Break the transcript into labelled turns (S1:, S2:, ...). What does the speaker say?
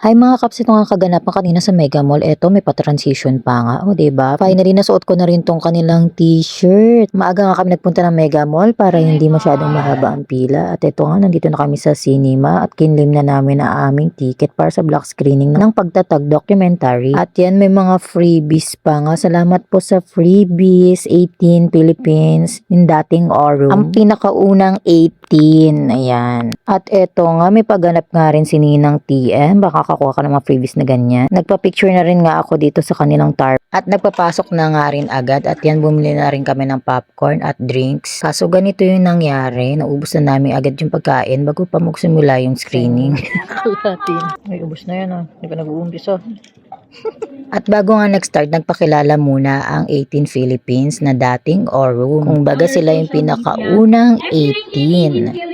S1: Ay mga kaps, ito nga kaganapan kanina sa Mega Mall. Eto, may pa-transition pa nga. O, diba? Finally, nasuot ko na rin tong kanilang t-shirt. Maaga nga kami nagpunta ng Mega Mall para hindi masyadong mahaba ang pila. At ito nga, nandito na kami sa cinema at kinlim na namin ang aming ticket para sa black screening ng pagtatag documentary. At yan, may mga freebies pa nga. Salamat po sa freebies. 18 Philippines in dating Aurum. Ang pinakaunang 18. Ayan. At eto nga, may pagganap nga rin si Ninang TM. Baka kakuha ka ng mga freebies na ganyan. Nagpa-picture na rin nga ako dito sa kanilang tarp. At nagpapasok na nga rin agad. At yan, bumili na rin kami ng popcorn at drinks. Kaso ganito yung nangyari. Naubos na namin agad yung pagkain bago pa magsimula yung screening. Ay, ubos na yan ah. Hindi pa nag-uumpisa. At bago nga nag-start, nagpakilala muna ang 18 Philippines na dating Aurum. Kung baga sila yung pinakaunang 18.